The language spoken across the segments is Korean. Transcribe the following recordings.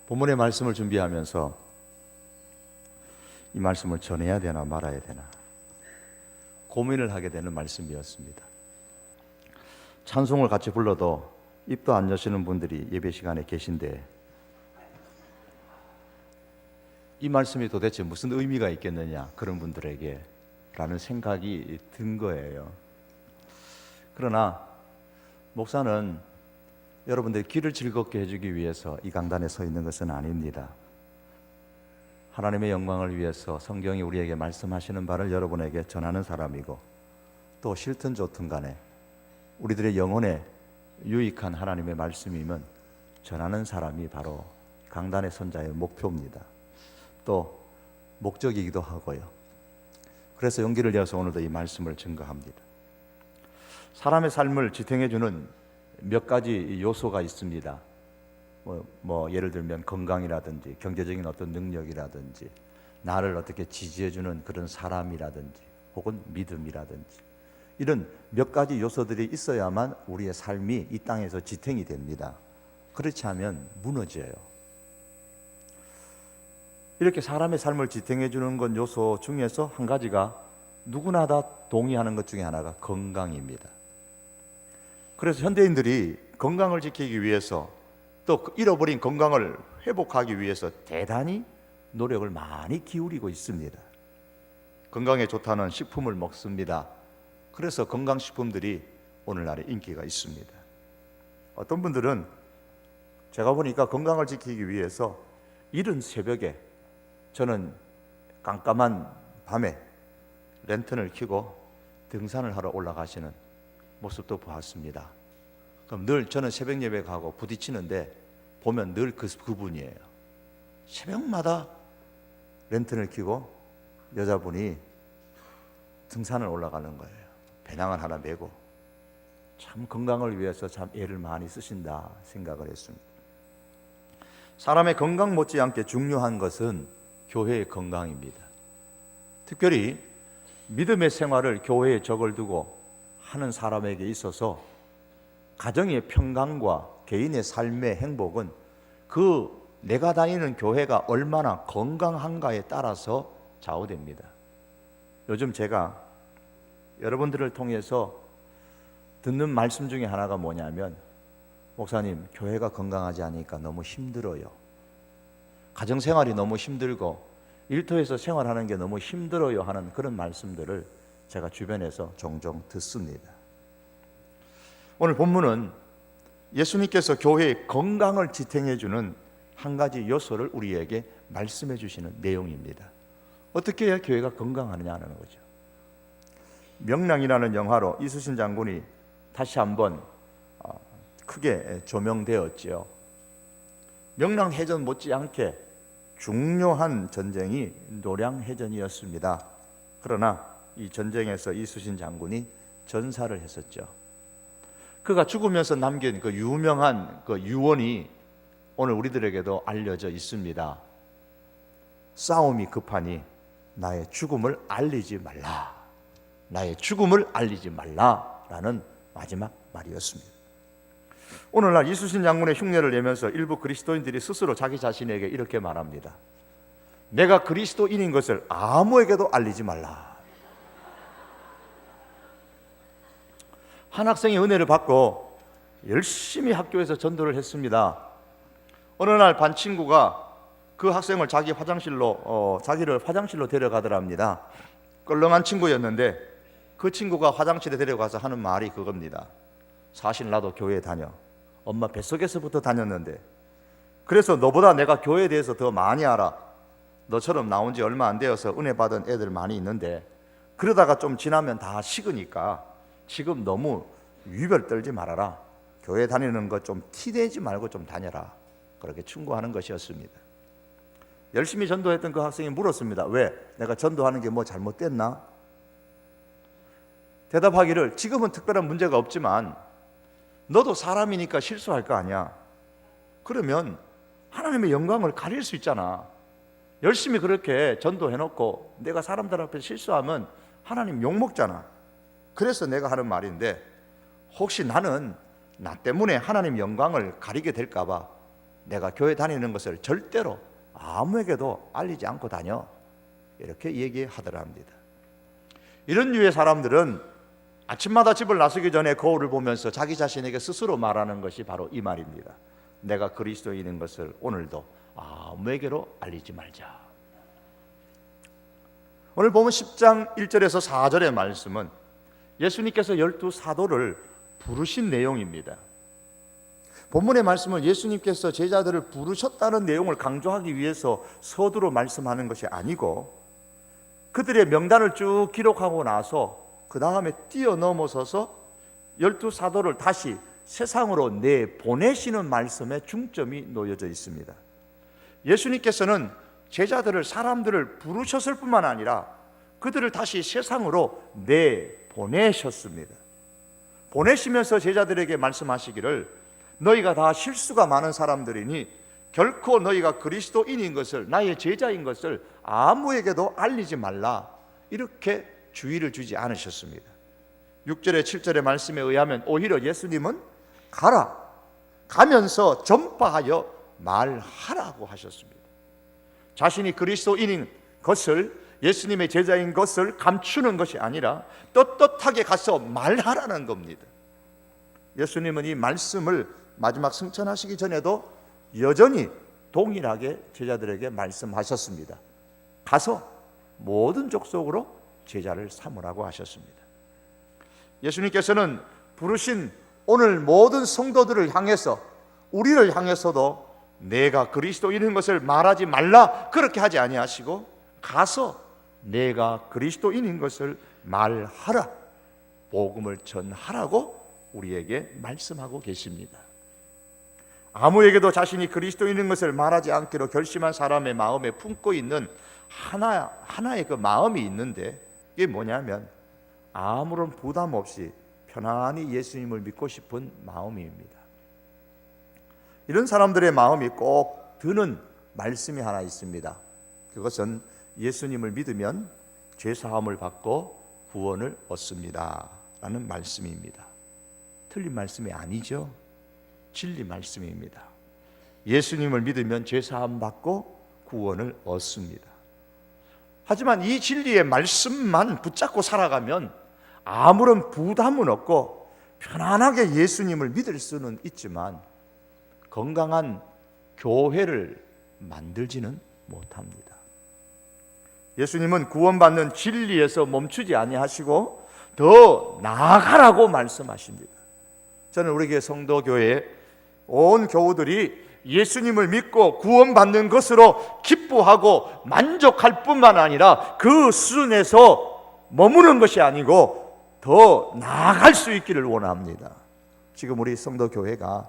본문의 말씀을 준비하면서 이 말씀을 전해야 되나 말아야 되나 고민을 하게 되는 말씀이었습니다. 찬송을 같이 불러도 입도 안 여시는 분들이 예배 시간에 계신데 이 말씀이 도대체 무슨 의미가 있겠느냐, 그런 분들에게 라는 생각이 든 거예요. 그러나 목사는 여러분들의 길을 즐겁게 해주기 위해서 이 강단에 서 있는 것은 아닙니다. 하나님의 영광을 위해서 성경이 우리에게 말씀하시는 바를 여러분에게 전하는 사람이고, 또 싫든 좋든 간에 우리들의 영혼에 유익한 하나님의 말씀임은 전하는 사람이 바로 강단의 선자의 목표입니다. 또 목적이기도 하고요. 그래서 용기를 내어서 오늘도 이 말씀을 증거합니다. 사람의 삶을 지탱해주는 몇 가지 요소가 있습니다. 예를 들면 건강이라든지 경제적인 어떤 능력이라든지 나를 어떻게 지지해주는 그런 사람이라든지 혹은 믿음이라든지 이런 몇 가지 요소들이 있어야만 우리의 삶이 이 땅에서 지탱이 됩니다. 그렇지 않으면 무너져요. 이렇게 사람의 삶을 지탱해주는 건 요소 중에서 한 가지가 누구나 다 동의하는 것 중에 하나가 건강입니다. 그래서 현대인들이 건강을 지키기 위해서 또 잃어버린 건강을 회복하기 위해서 대단히 노력을 많이 기울이고 있습니다. 건강에 좋다는 식품을 먹습니다. 그래서 건강식품들이 오늘날에 인기가 있습니다. 어떤 분들은 제가 보니까 건강을 지키기 위해서 이른 새벽에, 저는 깜깜한 밤에 랜턴을 켜고 등산을 하러 올라가시는 모습도 보았습니다. 그럼 늘 저는 새벽 예배 가고 부딪히는데 보면 늘 그분이에요. 새벽마다 랜턴을 켜고 여자분이 등산을 올라가는 거예요. 배낭을 하나 메고. 참 건강을 위해서 참 애를 많이 쓰신다 생각을 했습니다. 사람의 건강 못지않게 중요한 것은 교회의 건강입니다. 특별히 믿음의 생활을 교회에 적을 두고 하는 사람에게 있어서 가정의 평강과 개인의 삶의 행복은 내가 다니는 교회가 얼마나 건강한가에 따라서 좌우됩니다. 요즘 제가 여러분들을 통해서 듣는 말씀 중에 하나가 뭐냐면, 목사님, 교회가 건강하지 않으니까 너무 힘들어요. 가정생활이 너무 힘들고 일터에서 생활하는 게 너무 힘들어요 하는 그런 말씀들을 제가 주변에서 종종 듣습니다. 오늘 본문은 예수님께서 교회의 건강을 지탱해주는 한 가지 요소를 우리에게 말씀해 주시는 내용입니다. 어떻게 해야 교회가 건강하느냐는 거죠. 명랑이라는 영화로 이순신 장군이 다시 한번 크게 조명되었지요. 명랑해전 못지않게 중요한 전쟁이 노량해전이었습니다. 그러나 이 전쟁에서 이순신 장군이 전사를 했었죠. 그가 죽으면서 남긴 그 유명한 그 유언이 오늘 우리들에게도 알려져 있습니다. 싸움이 급하니 나의 죽음을 알리지 말라. 나의 죽음을 알리지 말라라는 마지막 말이었습니다. 오늘날 이순신 장군의 흉내를 내면서 일부 그리스도인들이 스스로 자기 자신에게 이렇게 말합니다. 내가 그리스도인인 것을 아무에게도 알리지 말라. 한 학생이 은혜를 받고 열심히 학교에서 전도를 했습니다. 어느 날 반 친구가 그 학생을 자기를 화장실로 데려가더랍니다. 껄렁한 친구였는데 그 친구가 화장실에 데려가서 하는 말이 그겁니다. 사실 나도 교회에 다녀. 엄마 뱃속에서부터 다녔는데 그래서 너보다 내가 교회에 대해서 더 많이 알아. 너처럼 나온 지 얼마 안 되어서 은혜 받은 애들 많이 있는데 그러다가 좀 지나면 다 식으니까 지금 너무 위별 떨지 말아라. 교회 다니는 거 좀 티내지 말고 좀 다녀라. 그렇게 충고하는 것이었습니다. 열심히 전도했던 그 학생이 물었습니다. 왜? 내가 전도하는 게 뭐 잘못됐나? 대답하기를 지금은 특별한 문제가 없지만 너도 사람이니까 실수할 거 아니야. 그러면 하나님의 영광을 가릴 수 있잖아. 열심히 그렇게 전도해놓고 내가 사람들 앞에 실수하면 하나님 욕먹잖아. 그래서 내가 하는 말인데 혹시 나는 나 때문에 하나님 영광을 가리게 될까 봐 내가 교회 다니는 것을 절대로 아무에게도 알리지 않고 다녀. 이렇게 얘기하더랍니다. 이런 류의 사람들은 아침마다 집을 나서기 전에 거울을 보면서 자기 자신에게 스스로 말하는 것이 바로 이 말입니다. 내가 그리스도인인 것을 오늘도 아무에게로 알리지 말자. 오늘 보면 10장 1절에서 4절의 말씀은 예수님께서 12사도를 부르신 내용입니다. 본문의 말씀은 예수님께서 제자들을 부르셨다는 내용을 강조하기 위해서 서두로 말씀하는 것이 아니고 그들의 명단을 쭉 기록하고 나서 그 다음에 뛰어넘어서서 12사도를 다시 세상으로 내보내시는 말씀에 중점이 놓여져 있습니다. 예수님께서는 제자들을, 사람들을 부르셨을 뿐만 아니라 그들을 다시 세상으로 내보내셨습니다. 보내시면서 제자들에게 말씀하시기를 너희가 다 실수가 많은 사람들이니 결코 너희가 그리스도인인 것을, 나의 제자인 것을 아무에게도 알리지 말라, 이렇게 주의를 주지 않으셨습니다. 6절에 7절의 말씀에 의하면 오히려 예수님은 가면서 전파하여 말하라고 하셨습니다. 자신이 그리스도인인 것을, 예수님의 제자인 것을 감추는 것이 아니라 떳떳하게 가서 말하라는 겁니다. 예수님은 이 말씀을 마지막 승천하시기 전에도 여전히 동일하게 제자들에게 말씀하셨습니다. 가서 모든 족속으로 제자를 삼으라고 하셨습니다. 예수님께서는 부르신 오늘 모든 성도들을 향해서, 우리를 향해서도 내가 그리스도인인 것을 말하지 말라, 그렇게 하지 아니하시고 가서 내가 그리스도인인 것을 말하라, 복음을 전하라고 우리에게 말씀하고 계십니다. 아무에게도 자신이 그리스도인인 것을 말하지 않기로 결심한 사람의 마음에 품고 있는 하나의 그 마음이 있는데, 이게 뭐냐면 아무런 부담 없이 편안히 예수님을 믿고 싶은 마음입니다. 이런 사람들의 마음이 꼭 드는 말씀이 하나 있습니다. 그것은 예수님을 믿으면 죄사함을 받고 구원을 얻습니다 라는 말씀입니다. 틀린 말씀이 아니죠. 진리 말씀입니다. 예수님을 믿으면 죄사함 받고 구원을 얻습니다. 하지만 이 진리의 말씀만 붙잡고 살아가면 아무런 부담은 없고 편안하게 예수님을 믿을 수는 있지만 건강한 교회를 만들지는 못합니다. 예수님은 구원받는 진리에서 멈추지 아니하시고 더 나아가라고 말씀하십니다. 저는 우리 교회 성도교회 온 교우들이 예수님을 믿고 구원받는 것으로 기뻐하고 만족할 뿐만 아니라 그 수준에서 머무는 것이 아니고 더 나아갈 수 있기를 원합니다. 지금 우리 성도교회가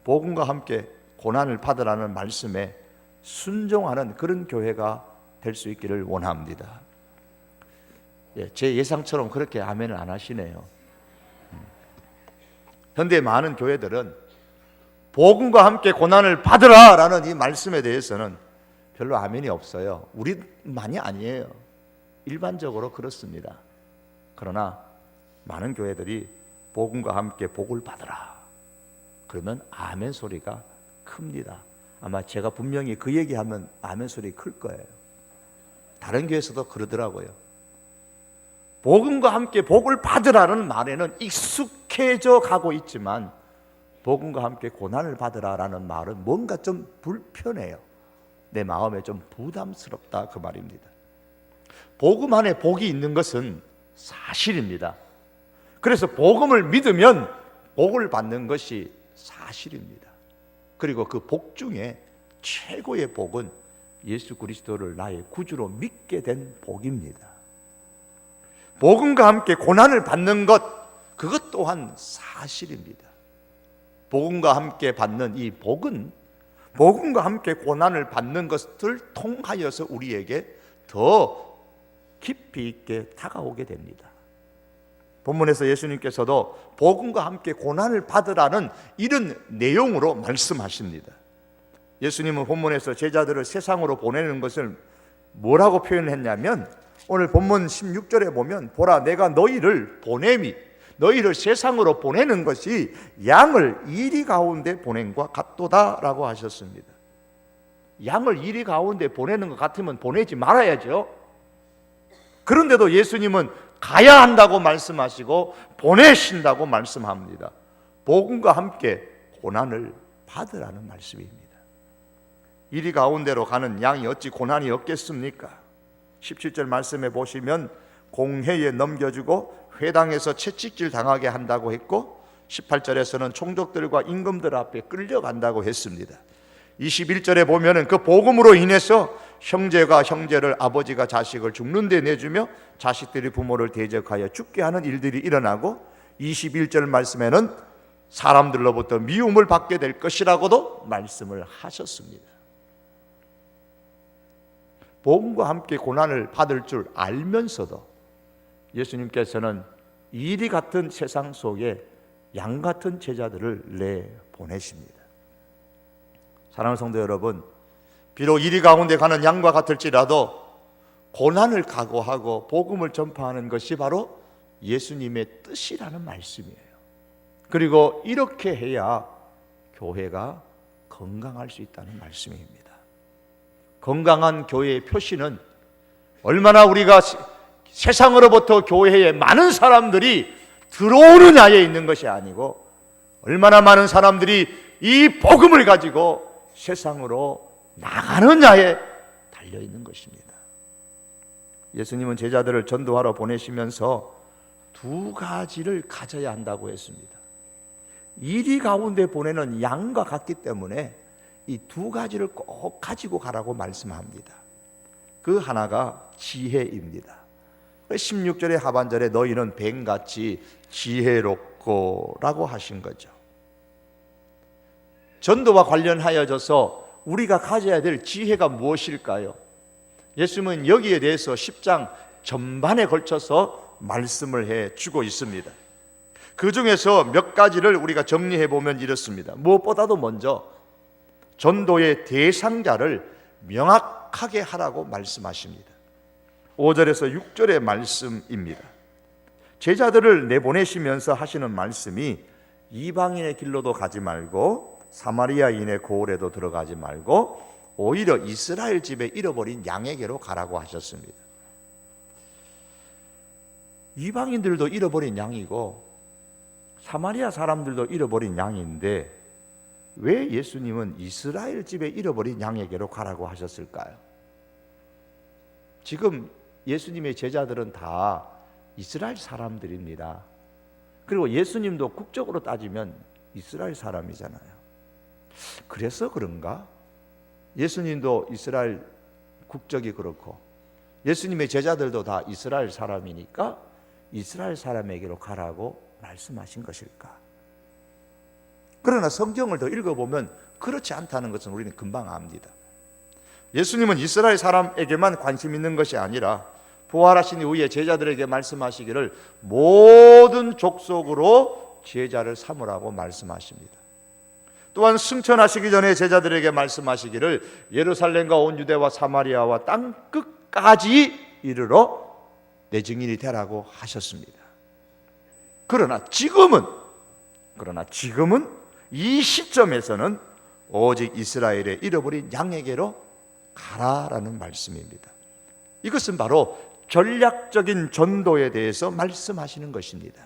복음과 함께 고난을 받으라는 말씀에 순종하는 그런 교회가 될 수 있기를 원합니다. 제 예상처럼 그렇게 아멘을 안 하시네요. 현대 많은 교회들은 복음과 함께 고난을 받으라라는 이 말씀에 대해서는 별로 아멘이 없어요. 우리만이 아니에요. 일반적으로 그렇습니다. 그러나 많은 교회들이 복음과 함께 복을 받으라 그러면 아멘 소리가 큽니다. 아마 제가 분명히 그 얘기하면 아멘 소리 클 거예요. 다른 교회에서도 그러더라고요. 복음과 함께 복을 받으라는 말에는 익숙해져 가고 있지만 복음과 함께 고난을 받으라라는 말은 뭔가 좀 불편해요. 내 마음에 좀 부담스럽다, 그 말입니다. 복음 안에 복이 있는 것은 사실입니다. 그래서 복음을 믿으면 복을 받는 것이 사실입니다. 그리고 그 복 중에 최고의 복은 예수 그리스도를 나의 구주로 믿게 된 복입니다. 복음과 함께 고난을 받는 것, 그것 또한 사실입니다. 복음과 함께 받는 이 복은 복음과 함께 고난을 받는 것을 통하여서 우리에게 더 깊이 있게 다가오게 됩니다. 본문에서 예수님께서도 복음과 함께 고난을 받으라는 이런 내용으로 말씀하십니다. 예수님은 본문에서 제자들을 세상으로 보내는 것을 뭐라고 표현했냐면 오늘 본문 16절에 보면 보라 내가 너희를 보냄이 너희를 세상으로 보내는 것이 양을 이리 가운데 보낸과 같도다라고 하셨습니다. 양을 이리 가운데 보내는 것 같으면 보내지 말아야죠. 그런데도 예수님은 가야 한다고 말씀하시고 보내신다고 말씀합니다. 복음과 함께 고난을 받으라는 말씀입니다. 이리 가운데로 가는 양이 어찌 고난이 없겠습니까? 17절 말씀에 보시면 공회에 넘겨주고 회당에서 채찍질 당하게 한다고 했고 18절에서는 총독들과 임금들 앞에 끌려간다고 했습니다. 21절에 보면은 그 복음으로 인해서 형제가 형제를, 아버지가 자식을 죽는 데 내주며 자식들이 부모를 대적하여 죽게 하는 일들이 일어나고 21절 말씀에는 사람들로부터 미움을 받게 될 것이라고도 말씀을 하셨습니다. 복음과 함께 고난을 받을 줄 알면서도 예수님께서는 이리 같은 세상 속에 양 같은 제자들을 내보내십니다. 사랑하는 성도 여러분, 비록 이리 가운데 가는 양과 같을지라도 고난을 각오하고 복음을 전파하는 것이 바로 예수님의 뜻이라는 말씀이에요. 그리고 이렇게 해야 교회가 건강할 수 있다는 말씀입니다. 건강한 교회의 표시는 얼마나 우리가 세상으로부터 교회에 많은 사람들이 들어오느냐에 있는 것이 아니고 얼마나 많은 사람들이 이 복음을 가지고 세상으로 나가느냐에 달려 있는 것입니다. 예수님은 제자들을 전도하러 보내시면서 두 가지를 가져야 한다고 했습니다. 이리 가운데 보내는 양과 같기 때문에 이 두 가지를 꼭 가지고 가라고 말씀합니다. 그 하나가 지혜입니다. 16절의 하반절에 너희는 뱀같이 지혜롭고 라고 하신 거죠. 전도와 관련하여져서 우리가 가져야 될 지혜가 무엇일까요? 예수님은 여기에 대해서 10장 전반에 걸쳐서 말씀을 해주고 있습니다. 그 중에서 몇 가지를 우리가 정리해 보면 이렇습니다. 무엇보다도 먼저 전도의 대상자를 명확하게 하라고 말씀하십니다. 5절에서 6절의 말씀입니다. 제자들을 내보내시면서 하시는 말씀이 이방인의 길로도 가지 말고 사마리아인의 고을에도 들어가지 말고 오히려 이스라엘 집에 잃어버린 양에게로 가라고 하셨습니다. 이방인들도 잃어버린 양이고 사마리아 사람들도 잃어버린 양인데 왜 예수님은 이스라엘 집에 잃어버린 양에게로 가라고 하셨을까요? 지금 예수님의 제자들은 다 이스라엘 사람들입니다. 그리고 예수님도 국적으로 따지면 이스라엘 사람이잖아요. 그래서 그런가? 예수님도 이스라엘 국적이 그렇고 예수님의 제자들도 다 이스라엘 사람이니까 이스라엘 사람에게로 가라고 말씀하신 것일까? 그러나 성경을 더 읽어보면 그렇지 않다는 것은 우리는 금방 압니다. 예수님은 이스라엘 사람에게만 관심 있는 것이 아니라 부활하신 이후에 제자들에게 말씀하시기를 모든 족속으로 제자를 삼으라고 말씀하십니다. 또한 승천하시기 전에 제자들에게 말씀하시기를 예루살렘과 온 유대와 사마리아와 땅 끝까지 이르러 내 증인이 되라고 하셨습니다. 그러나 지금은 이 시점에서는 오직 이스라엘의 잃어버린 양에게로 가라라는 말씀입니다. 이것은 바로 전략적인 전도에 대해서 말씀하시는 것입니다.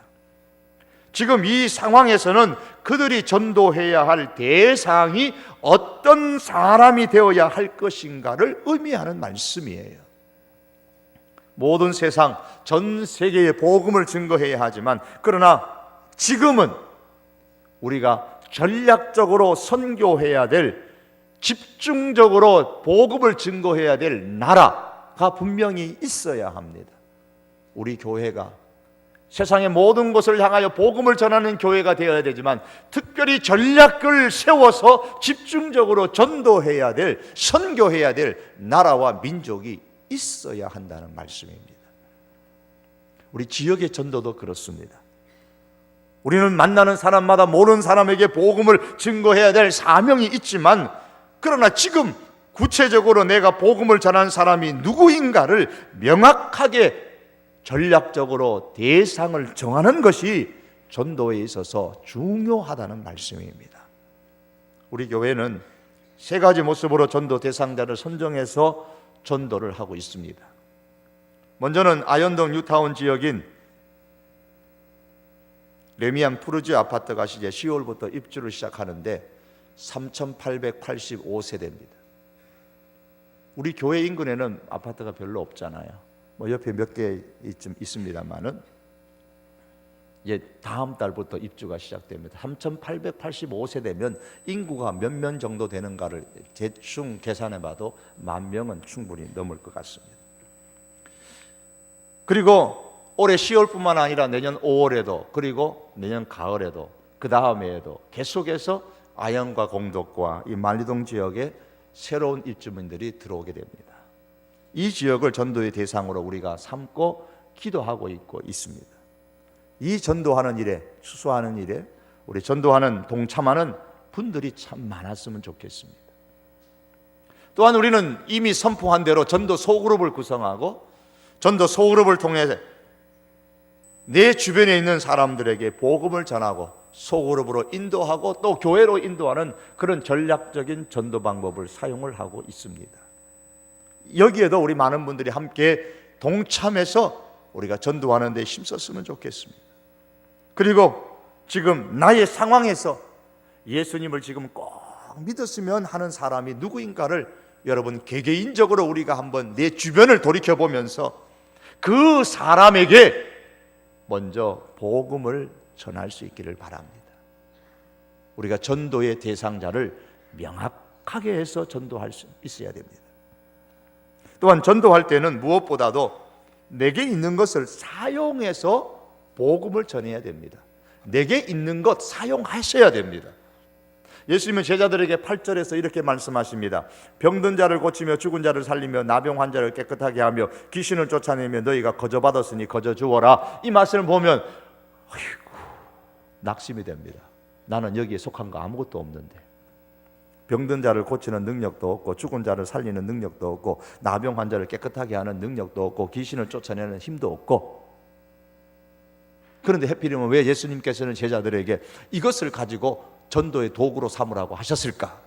지금 이 상황에서는 그들이 전도해야 할 대상이 어떤 사람이 되어야 할 것인가를 의미하는 말씀이에요. 모든 세상, 전 세계에 복음을 증거해야 하지만 그러나 지금은 우리가 전략적으로 선교해야 될, 집중적으로 복음을 증거해야 될 나라가 분명히 있어야 합니다. 우리 교회가 세상의 모든 곳을 향하여 복음을 전하는 교회가 되어야 되지만 특별히 전략을 세워서 집중적으로 전도해야 될, 선교해야 될 나라와 민족이 있어야 한다는 말씀입니다. 우리 지역의 전도도 그렇습니다. 우리는 만나는 사람마다 모르는 사람에게 복음을 증거해야 될 사명이 있지만 그러나 지금 구체적으로 내가 복음을 전하는 사람이 누구인가를 명확하게 전략적으로 대상을 정하는 것이 전도에 있어서 중요하다는 말씀입니다. 우리 교회는 세 가지 모습으로 전도 대상자를 선정해서 전도를 하고 있습니다. 먼저는 아현동 뉴타운 지역인 레미안 푸르지 아파트가 이제 10월부터 입주를 시작하는데 3,885세대입니다. 우리 교회 인근에는 아파트가 별로 없잖아요. 뭐 옆에 몇 개 있습니다만은 이제 다음 달부터 입주가 시작됩니다. 3,885세대면 인구가 몇 명 정도 되는가를 대충 계산해봐도 10,000명은 충분히 넘을 것 같습니다. 그리고 올해 10월뿐만 아니라 내년 5월에도 그리고 내년 가을에도 그 다음 해에도 계속해서 아현과 공덕과 이 만리동 지역에 새로운 입주민들이 들어오게 됩니다. 이 지역을 전도의 대상으로 우리가 삼고 기도하고 있습니다. 이 전도하는 일에, 추수하는 일에 우리 전도하는 동참하는 분들이 참 많았으면 좋겠습니다. 또한 우리는 이미 선포한 대로 전도 소그룹을 구성하고 전도 소그룹을 통해 내 주변에 있는 사람들에게 복음을 전하고 소그룹으로 인도하고 또 교회로 인도하는 그런 전략적인 전도 방법을 사용을 하고 있습니다. 여기에도 우리 많은 분들이 함께 동참해서 우리가 전도하는 데 힘썼으면 좋겠습니다. 그리고 지금 나의 상황에서 예수님을 지금 꼭 믿었으면 하는 사람이 누구인가를 여러분 개개인적으로 우리가 한번 내 주변을 돌이켜보면서 그 사람에게 먼저 복음을 전할 수 있기를 바랍니다. 우리가 전도의 대상자를 명확하게 해서 전도할 수 있어야 됩니다. 또한 전도할 때는 무엇보다도 내게 있는 것을 사용해서 복음을 전해야 됩니다. 내게 있는 것 사용하셔야 됩니다. 예수님은 제자들에게 8절에서 이렇게 말씀하십니다. 병든 자를 고치며 죽은 자를 살리며 나병 환자를 깨끗하게 하며 귀신을 쫓아내며 너희가 거저 받았으니 거저 주어라. 이 말씀을 보면 아이고, 낙심이 됩니다. 나는 여기에 속한 거 아무것도 없는데, 병든 자를 고치는 능력도 없고 죽은 자를 살리는 능력도 없고 나병 환자를 깨끗하게 하는 능력도 없고 귀신을 쫓아내는 힘도 없고, 그런데 하필이면 왜 예수님께서는 제자들에게 이것을 가지고 전도의 도구로 삼으라고 하셨을까?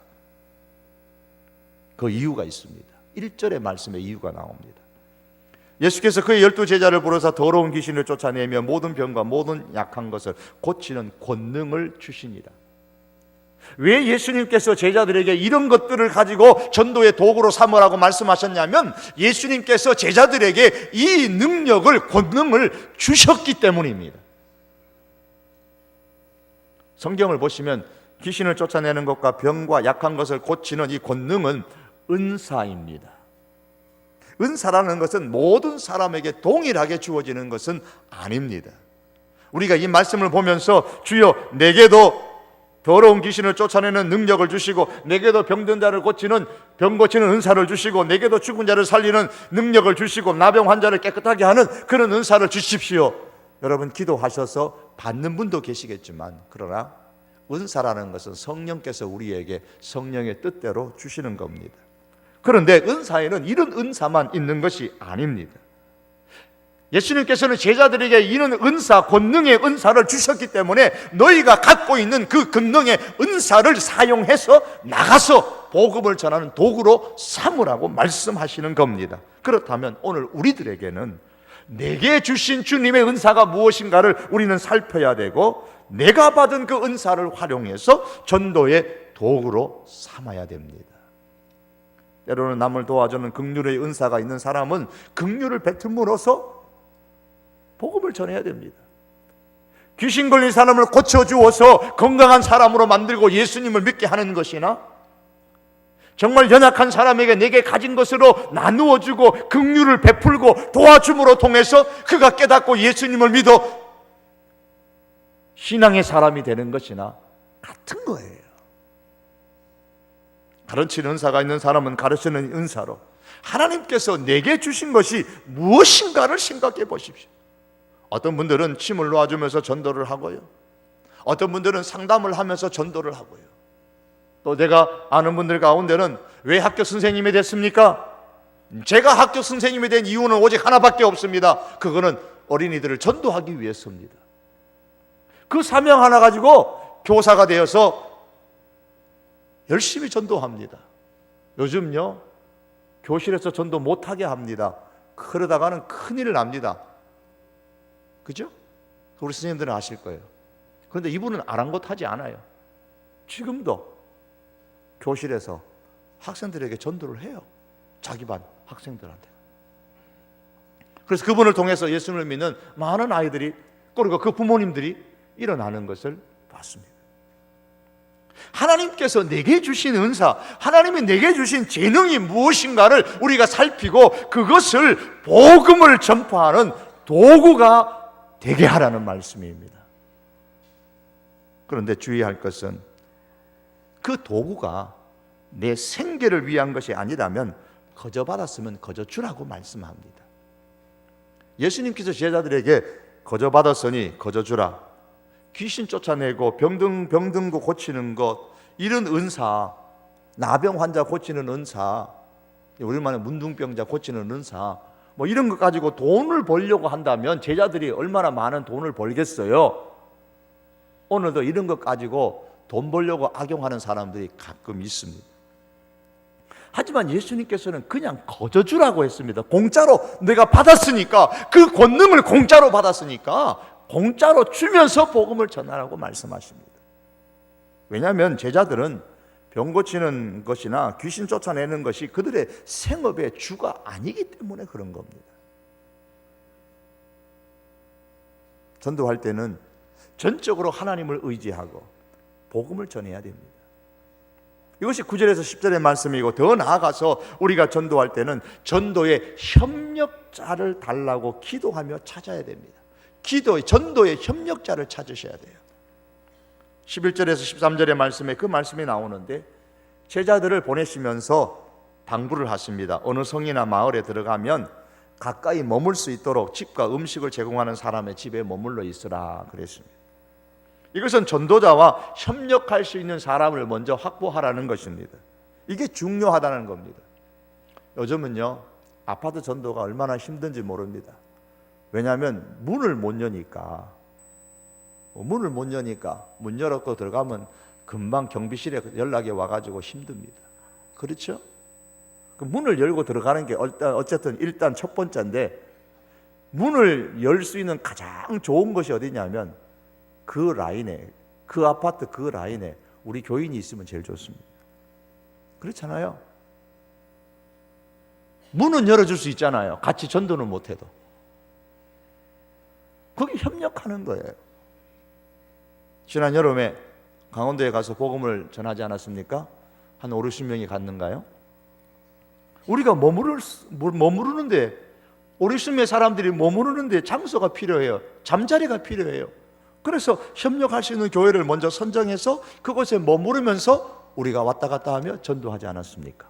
그 이유가 있습니다. 1절의 말씀에 이유가 나옵니다. 예수께서 그의 12 제자를 부르사 더러운 귀신을 쫓아내며 모든 병과 모든 약한 것을 고치는 권능을 주시니라. 왜 예수님께서 제자들에게 이런 것들을 가지고 전도의 도구로 삼으라고 말씀하셨냐면 예수님께서 제자들에게 이 능력을, 권능을 주셨기 때문입니다. 성경을 보시면 귀신을 쫓아내는 것과 병과 약한 것을 고치는 이 권능은 은사입니다. 은사라는 것은 모든 사람에게 동일하게 주어지는 것은 아닙니다. 우리가 이 말씀을 보면서 주여 내게도 더러운 귀신을 쫓아내는 능력을 주시고 내게도 병든 자를 고치는 병 고치는 은사를 주시고 내게도 죽은 자를 살리는 능력을 주시고 나병 환자를 깨끗하게 하는 그런 은사를 주십시오. 여러분 기도하셔서 받는 분도 계시겠지만 그러나 은사라는 것은 성령께서 우리에게 성령의 뜻대로 주시는 겁니다. 그런데 은사에는 이런 은사만 있는 것이 아닙니다. 예수님께서는 제자들에게 이런 은사, 권능의 은사를 주셨기 때문에 너희가 갖고 있는 그 권능의 은사를 사용해서 나가서 복음을 전하는 도구로 삼으라고 말씀하시는 겁니다. 그렇다면 오늘 우리들에게는 내게 주신 주님의 은사가 무엇인가를 우리는 살펴야 되고 내가 받은 그 은사를 활용해서 전도의 도구로 삼아야 됩니다. 때로는 남을 도와주는 긍휼의 은사가 있는 사람은 긍휼을 베품으로써 복음을 전해야 됩니다. 귀신 걸린 사람을 고쳐주어서 건강한 사람으로 만들고 예수님을 믿게 하는 것이나 정말 연약한 사람에게 내게 가진 것으로 나누어주고 긍휼을 베풀고 도와줌으로 통해서 그가 깨닫고 예수님을 믿어 신앙의 사람이 되는 것이나 같은 거예요. 가르치는 은사가 있는 사람은 가르치는 은사로 하나님께서 내게 주신 것이 무엇인가를 생각해 보십시오. 어떤 분들은 침을 놓아주면서 전도를 하고요. 어떤 분들은 상담을 하면서 전도를 하고요. 또 내가 아는 분들 가운데는 왜 학교 선생님이 됐습니까? 제가 학교 선생님이 된 이유는 오직 하나밖에 없습니다. 그거는 어린이들을 전도하기 위해서입니다. 그 사명 하나 가지고 교사가 되어서 열심히 전도합니다. 요즘요, 교실에서 전도 못하게 합니다. 그러다가는 큰일 납니다. 그죠? 우리 선생님들은 아실 거예요. 그런데 이분은 아랑곳하지 않아요. 지금도 교실에서 학생들에게 전도를 해요. 자기 반 학생들한테. 그래서 그분을 통해서 예수님을 믿는 많은 아이들이, 그리고 그 부모님들이 일어나는 것을 봤습니다. 하나님께서 내게 주신 은사, 하나님이 내게 주신 재능이 무엇인가를 우리가 살피고 그것을 복음을 전파하는 도구가 되게 하라는 말씀입니다. 그런데 주의할 것은 그 도구가 내 생계를 위한 것이 아니라면 거저 받았으면 거저 주라고 말씀합니다. 예수님께서 제자들에게 거저 받았으니 거저 주라, 귀신 쫓아내고 병든거 고치는 것, 이런 은사, 나병 환자 고치는 은사, 우리 말에 문둥병자 고치는 은사, 뭐 이런 것 가지고 돈을 벌려고 한다면 제자들이 얼마나 많은 돈을 벌겠어요? 오늘도 이런 것 가지고 돈 벌려고 악용하는 사람들이 가끔 있습니다. 하지만 예수님께서는 그냥 거저 주라고 했습니다. 공짜로 내가 받았으니까, 그 권능을 공짜로 받았으니까 공짜로 주면서 복음을 전하라고 말씀하십니다. 왜냐하면 제자들은 병 고치는 것이나 귀신 쫓아내는 것이 그들의 생업의 주가 아니기 때문에 그런 겁니다. 전도할 때는 전적으로 하나님을 의지하고 복음을 전해야 됩니다. 이것이 9절에서 10절의 말씀이고, 더 나아가서 우리가 전도할 때는 전도의 협력자를 달라고 기도하며 찾아야 됩니다. 전도의 협력자를 찾으셔야 돼요. 11절에서 13절의 말씀에 그 말씀이 나오는데, 제자들을 보내시면서 당부를 하십니다. 어느 성이나 마을에 들어가면 가까이 머물 수 있도록 집과 음식을 제공하는 사람의 집에 머물러 있으라 그랬습니다. 이것은 전도자와 협력할 수 있는 사람을 먼저 확보하라는 것입니다. 이게 중요하다는 겁니다. 요즘은요, 아파트 전도가 얼마나 힘든지 모릅니다. 왜냐하면 문을 못 여니까 문 열었고 들어가면 금방 경비실에 연락이 와가지고 힘듭니다. 그렇죠? 그 문을 열고 들어가는 게 일단 첫 번째인데, 문을 열 수 있는 가장 좋은 것이 어디냐면 그 라인에, 그 아파트 그 라인에 우리 교인이 있으면 제일 좋습니다. 그렇잖아요. 문은 열어줄 수 있잖아요. 같이 전도는 못해도. 거기 협력하는 거예요. 지난 여름에 강원도에 가서 복음을 전하지 않았습니까? 한 5, 60명이 갔는가요? 우리가 머무르는데, 5, 60명의 사람들이 머무르는데 장소가 필요해요. 잠자리가 필요해요. 그래서 협력할 수 있는 교회를 먼저 선정해서 그곳에 머무르면서 우리가 왔다 갔다 하며 전도하지 않았습니까?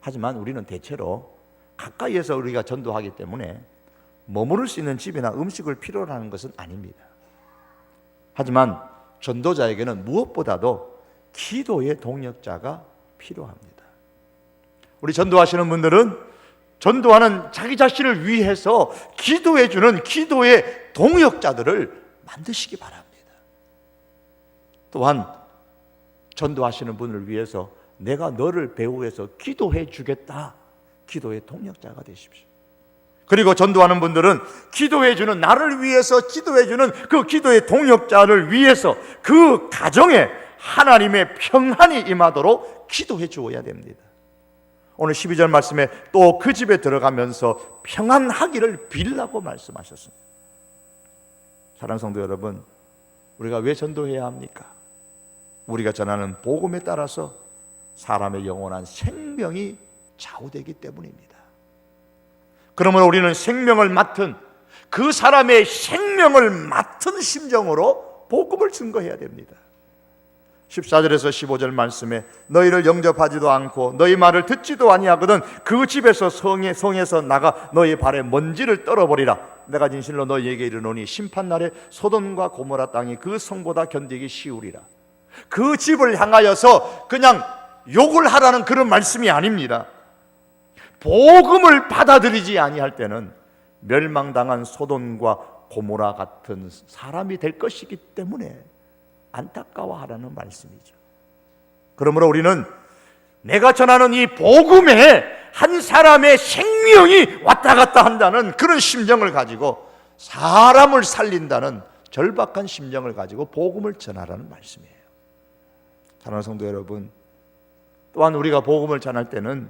하지만 우리는 대체로 가까이에서 우리가 전도하기 때문에 머무를 수 있는 집이나 음식을 필요로 하는 것은 아닙니다. 하지만 전도자에게는 무엇보다도 기도의 동력자가 필요합니다. 우리 전도하시는 분들은 전도하는 자기 자신을 위해서 기도해주는 기도의 동역자들을 만드시기 바랍니다. 또한 전도하시는 분을 위해서 내가 너를 배후해서 기도해 주겠다, 기도의 동역자가 되십시오. 그리고 전도하는 분들은 기도해주는, 나를 위해서 기도해주는 그 기도의 동역자를 위해서 그 가정에 하나님의 평안이 임하도록 기도해 주어야 됩니다. 오늘 12절 말씀에 또 그 집에 들어가면서 평안하기를 빌라고 말씀하셨습니다. 사랑하는 성도 여러분, 우리가 왜 전도해야 합니까? 우리가 전하는 복음에 따라서 사람의 영원한 생명이 좌우되기 때문입니다. 그러므로 우리는 생명을 맡은, 그 사람의 생명을 맡은 심정으로 복음을 증거해야 됩니다. 14절에서 15절 말씀에 너희를 영접하지도 않고 너희 말을 듣지도 아니하거든 그 집에서 성에서 나가 너희 발에 먼지를 떨어버리라. 내가 진실로 너희에게 이르노니 심판날에 소돔과 고모라 땅이 그 성보다 견디기 쉬우리라. 그 집을 향하여서 그냥 욕을 하라는 그런 말씀이 아닙니다. 복음을 받아들이지 아니할 때는 멸망당한 소돔과 고모라 같은 사람이 될 것이기 때문에 안타까워하라는 말씀이죠. 그러므로 우리는 내가 전하는 이 복음에 한 사람의 생명이 왔다 갔다 한다는 그런 심정을 가지고 사람을 살린다는 절박한 심정을 가지고 복음을 전하라는 말씀이에요. 사랑하는 성도 여러분, 또한 우리가 복음을 전할 때는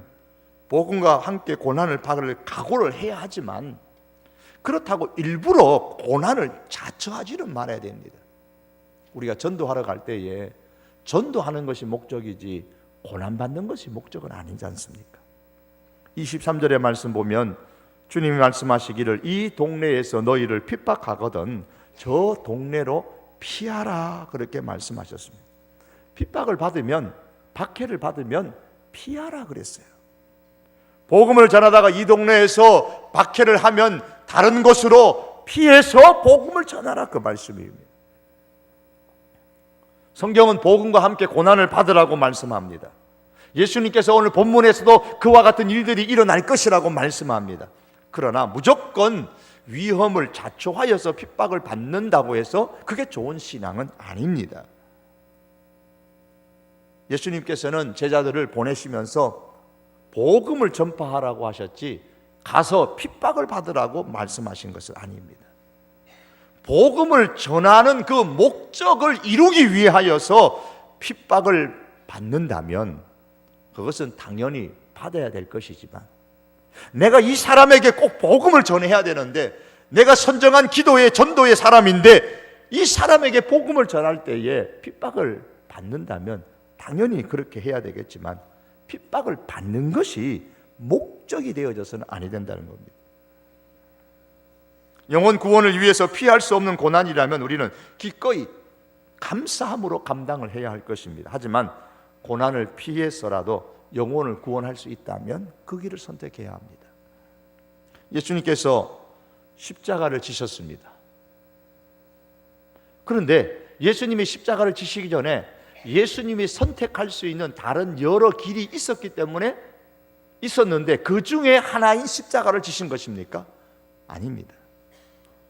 복음과 함께 고난을 받을 각오를 해야 하지만 그렇다고 일부러 고난을 자처하지는 말아야 됩니다. 우리가 전도하러 갈 때에 전도하는 것이 목적이지 고난받는 것이 목적은 아니지 않습니까? 23절의 말씀 보면 주님이 말씀하시기를 이 동네에서 너희를 핍박하거든 저 동네로 피하라 그렇게 말씀하셨습니다. 핍박을 받으면, 박해를 받으면 피하라 그랬어요. 복음을 전하다가 이 동네에서 박해를 하면 다른 곳으로 피해서 복음을 전하라 그 말씀입니다. 성경은 복음과 함께 고난을 받으라고 말씀합니다. 예수님께서 오늘 본문에서도 그와 같은 일들이 일어날 것이라고 말씀합니다. 그러나 무조건 위험을 자초하여서 핍박을 받는다고 해서 그게 좋은 신앙은 아닙니다. 예수님께서는 제자들을 보내시면서 복음을 전파하라고 하셨지 가서 핍박을 받으라고 말씀하신 것은 아닙니다. 복음을 전하는 그 목적을 이루기 위하여서 핍박을 받는다면 그것은 당연히 받아야 될 것이지만 내가 이 사람에게 꼭 복음을 전해야 되는데 내가 선정한 기도의 전도의 사람인데 이 사람에게 복음을 전할 때에 핍박을 받는다면 당연히 그렇게 해야 되겠지만 핍박을 받는 것이 목적이 되어져서는 아니 된다는 겁니다. 영혼 구원을 위해서 피할 수 없는 고난이라면 우리는 기꺼이 감사함으로 감당을 해야 할 것입니다. 하지만 고난을 피해서라도 영혼을 구원할 수 있다면 그 길을 선택해야 합니다. 예수님께서 십자가를 지셨습니다. 그런데 예수님이 십자가를 지시기 전에 예수님이 선택할 수 있는 다른 여러 길이 있었는데 그 중에 하나인 십자가를 지신 것입니까? 아닙니다.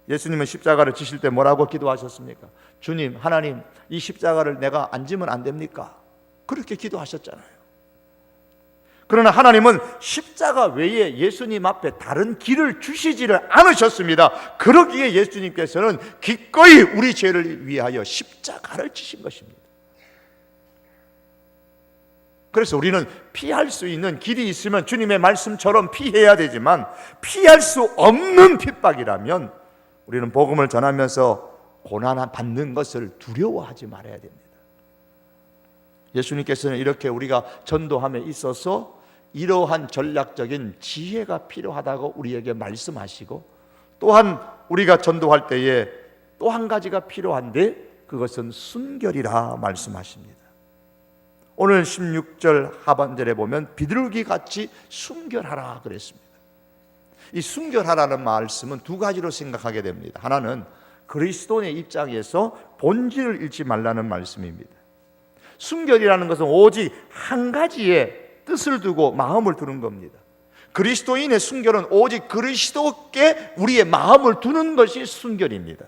예수님은 십자가를 지실 때 뭐라고 기도하셨습니까? 주님, 하나님, 이 십자가를 내가 안 지면 안 됩니까? 그렇게 기도하셨잖아요. 그러나 하나님은 십자가 외에 예수님 앞에 다른 길을 주시지를 않으셨습니다. 그러기에 예수님께서는 기꺼이 우리 죄를 위하여 십자가를 지신 것입니다. 그래서 우리는 피할 수 있는 길이 있으면 주님의 말씀처럼 피해야 되지만 피할 수 없는 핍박이라면 우리는 복음을 전하면서 고난 받는 것을 두려워하지 말아야 됩니다. 예수님께서는 이렇게 우리가 전도함에 있어서 이러한 전략적인 지혜가 필요하다고 우리에게 말씀하시고 또한 우리가 전도할 때에 또 한 가지가 필요한데 그것은 순결이라 말씀하십니다. 오늘 16절 하반절에 보면 비둘기같이 순결하라 그랬습니다. 이 순결하라는 말씀은 두 가지로 생각하게 됩니다. 하나는 그리스도인의 입장에서 본질을 잃지 말라는 말씀입니다. 순결이라는 것은 오직 한 가지의 뜻을 두고 마음을 두는 겁니다. 그리스도인의 순결은 오직 그리스도께 우리의 마음을 두는 것이 순결입니다.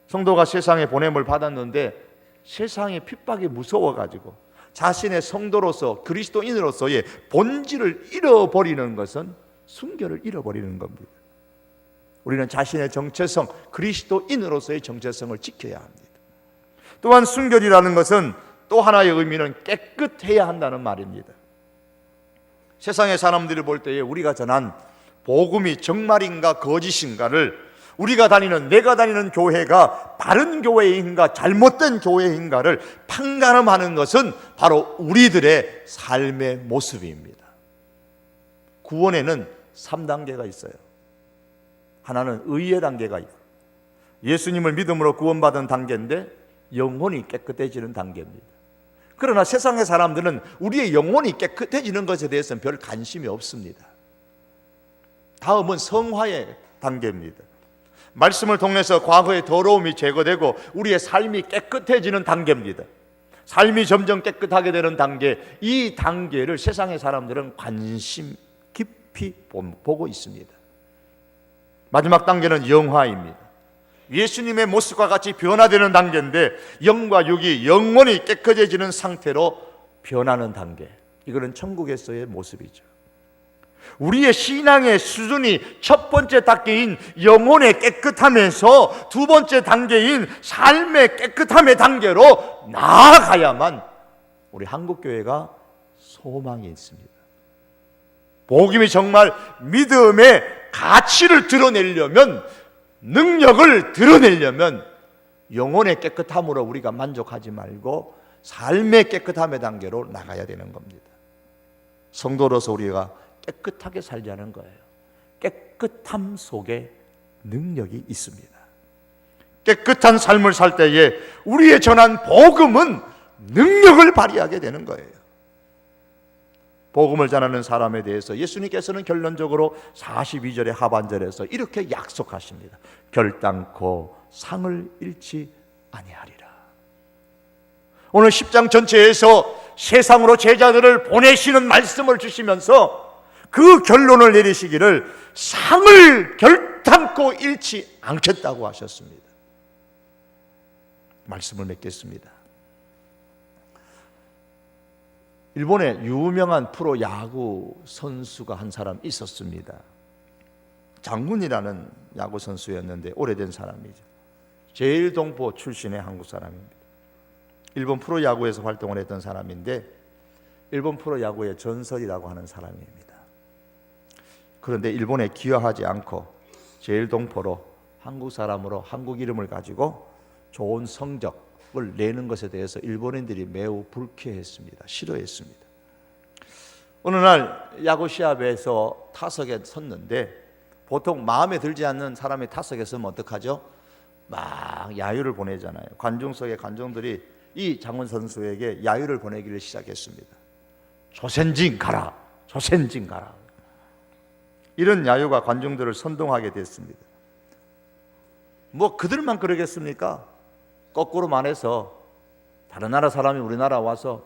성도가 세상에 보냄을 받았는데 세상의 핍박이 무서워가지고 자신의 성도로서 그리스도인으로서의 본질을 잃어버리는 것은 순결을 잃어버리는 겁니다. 우리는 자신의 정체성, 그리스도인으로서의 정체성을 지켜야 합니다. 또한 순결이라는 것은 또 하나의 의미는 깨끗해야 한다는 말입니다. 세상의 사람들이 볼 때에 우리가 전한 복음이 정말인가 거짓인가를 내가 다니는 교회가 바른 교회인가 잘못된 교회인가를 판가름하는 것은 바로 우리들의 삶의 모습입니다. 구원에는 3단계가 있어요. 하나는 의의 단계가 있고 예수님을 믿음으로 구원받은 단계인데 영혼이 깨끗해지는 단계입니다. 그러나 세상의 사람들은 우리의 영혼이 깨끗해지는 것에 대해서는 별 관심이 없습니다. 다음은 성화의 단계입니다. 말씀을 통해서 과거의 더러움이 제거되고 우리의 삶이 깨끗해지는 단계입니다. 삶이 점점 깨끗하게 되는 단계, 이 단계를 세상의 사람들은 관심 깊이 보고 있습니다. 마지막 단계는 영화입니다. 예수님의 모습과 같이 변화되는 단계인데, 영과 육이 영원히 깨끗해지는 상태로 변하는 단계, 이거는 천국에서의 모습이죠. 우리의 신앙의 수준이 첫 번째 단계인 영혼의 깨끗함에서 두 번째 단계인 삶의 깨끗함의 단계로 나아가야만 우리 한국교회가 소망이 있습니다. 복음이 정말 믿음의 가치를 드러내려면, 능력을 드러내려면 영혼의 깨끗함으로 우리가 만족하지 말고 삶의 깨끗함의 단계로 나가야 되는 겁니다. 성도로서 우리가 깨끗하게 살자는 거예요. 깨끗함 속에 능력이 있습니다. 깨끗한 삶을 살 때에 우리의 전한 복음은 능력을 발휘하게 되는 거예요. 복음을 전하는 사람에 대해서 예수님께서는 결론적으로 42절의 하반절에서 이렇게 약속하십니다. 결단코 상을 잃지 아니하리라. 오늘 10장 전체에서 세상으로 제자들을 보내시는 말씀을 주시면서 그 결론을 내리시기를 상을 결단코 잃지 않겠다고 하셨습니다. 말씀을 맺겠습니다. 일본에 유명한 프로 야구 선수가 한 사람 있었습니다. 장군이라는 야구 선수였는데 오래된 사람이죠. 제일동포 출신의 한국 사람입니다. 일본 프로 야구에서 활동을 했던 사람인데 일본 프로 야구의 전설이라고 하는 사람입니다. 그런데 일본에 귀화하지 않고 제일동포로 한국 사람으로 한국 이름을 가지고 좋은 성적을 내는 것에 대해서 일본인들이 매우 불쾌했습니다. 싫어했습니다. 어느 날 야구 시합에서 타석에 섰는데 보통 마음에 들지 않는 사람이 타석에 서면 어떡하죠? 막 야유를 보내잖아요. 관중석의 관중들이 이 장원 선수에게 야유를 보내기를 시작했습니다. 조센진 가라, 조센진 가라. 이런 야유가 관중들을 선동하게 됐습니다. 뭐 그들만 그러겠습니까? 거꾸로 말해서 다른 나라 사람이 우리나라 와서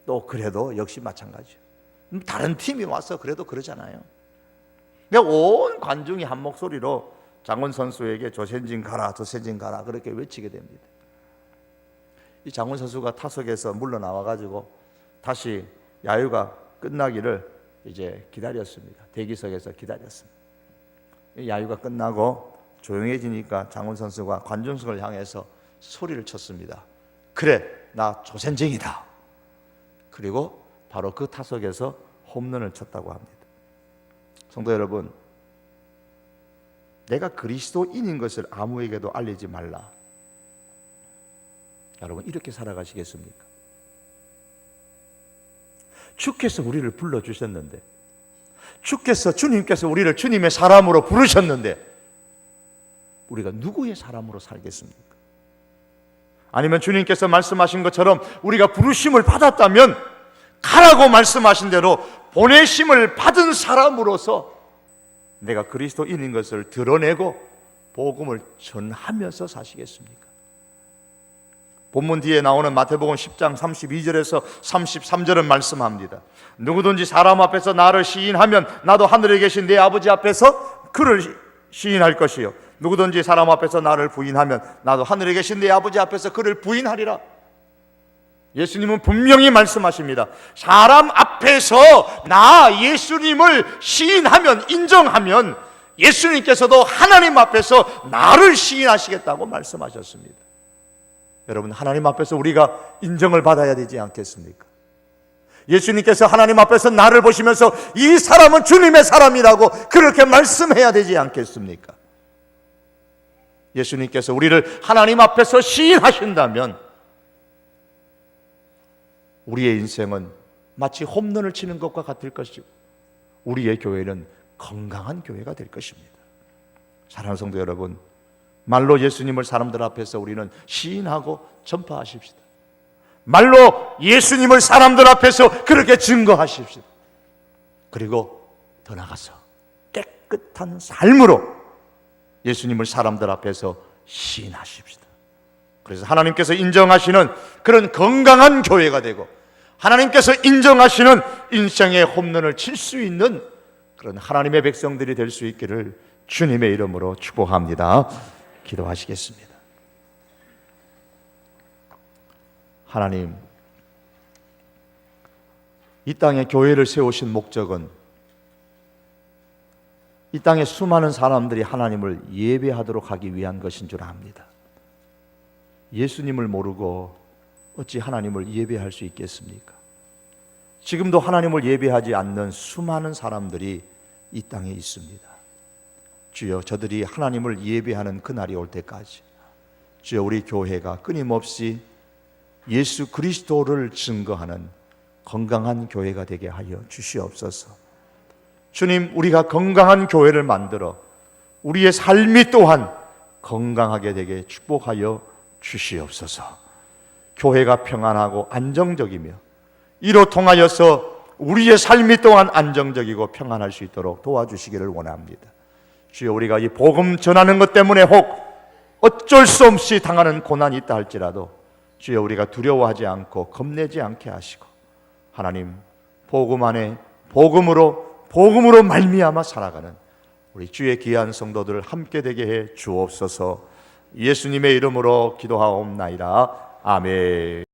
또 그래도 역시 마찬가지예요. 다른 팀이 와서 그래도 그러잖아요. 그러니까 온 관중이 한 목소리로 장원 선수에게 조센진 가라, 조센진 가라 그렇게 외치게 됩니다. 이 장원 선수가 타석에서 물러나와가지고 다시 야유가 끝나기를 이제 기다렸습니다. 대기석에서 기다렸습니다. 야유가 끝나고 조용해지니까 장원 선수가 관중석을 향해서 소리를 쳤습니다. 그래, 나 조센징이다. 그리고 바로 그 타석에서 홈런을 쳤다고 합니다. 성도 여러분, 내가 그리스도인인 것을 아무에게도 알리지 말라. 여러분, 이렇게 살아가시겠습니까? 주께서 우리를 불러주셨는데, 주님께서 우리를 주님의 사람으로 부르셨는데 우리가 누구의 사람으로 살겠습니까? 아니면 주님께서 말씀하신 것처럼 우리가 부르심을 받았다면 가라고 말씀하신 대로 보내심을 받은 사람으로서 내가 그리스도인인 것을 드러내고 복음을 전하면서 사시겠습니까? 본문 뒤에 나오는 마태복음 10장 32절에서 33절은 말씀합니다. 누구든지 사람 앞에서 나를 시인하면 나도 하늘에 계신 내 아버지 앞에서 그를 시인할 것이요, 누구든지 사람 앞에서 나를 부인하면 나도 하늘에 계신 내 아버지 앞에서 그를 부인하리라. 예수님은 분명히 말씀하십니다. 사람 앞에서 나 예수님을 시인하면, 인정하면 예수님께서도 하나님 앞에서 나를 시인하시겠다고 말씀하셨습니다. 여러분, 하나님 앞에서 우리가 인정을 받아야 되지 않겠습니까? 예수님께서 하나님 앞에서 나를 보시면서 이 사람은 주님의 사람이라고 그렇게 말씀해야 되지 않겠습니까? 예수님께서 우리를 하나님 앞에서 시인하신다면 우리의 인생은 마치 홈런을 치는 것과 같을 것이고 우리의 교회는 건강한 교회가 될 것입니다. 사랑하는 성도 여러분, 말로 예수님을 사람들 앞에서 우리는 시인하고 전파하십시다. 말로 예수님을 사람들 앞에서 그렇게 증거하십시다. 그리고 더 나아가서 깨끗한 삶으로 예수님을 사람들 앞에서 시인하십시다. 그래서 하나님께서 인정하시는 그런 건강한 교회가 되고 하나님께서 인정하시는 인생의 홈런을 칠 수 있는 그런 하나님의 백성들이 될 수 있기를 주님의 이름으로 축복합니다. 기도하시겠습니다. 하나님, 이 땅에 교회를 세우신 목적은 이 땅에 수많은 사람들이 하나님을 예배하도록 하기 위한 것인 줄 압니다. 예수님을 모르고 어찌 하나님을 예배할 수 있겠습니까? 지금도 하나님을 예배하지 않는 수많은 사람들이 이 땅에 있습니다. 주여, 저들이 하나님을 예배하는 그날이 올 때까지 주여, 우리 교회가 끊임없이 예수 그리스도를 증거하는 건강한 교회가 되게 하여 주시옵소서. 주님, 우리가 건강한 교회를 만들어 우리의 삶이 또한 건강하게 되게 축복하여 주시옵소서. 교회가 평안하고 안정적이며 이로 통하여서 우리의 삶이 또한 안정적이고 평안할 수 있도록 도와주시기를 원합니다. 주여, 우리가 이 복음 전하는 것 때문에 혹 어쩔 수 없이 당하는 고난이 있다 할지라도 주여, 우리가 두려워하지 않고 겁내지 않게 하시고 하나님, 복음 안에 복음으로 말미암아 살아가는 우리 주의 귀한 성도들 함께 되게 해 주옵소서. 예수님의 이름으로 기도하옵나이다. 아멘.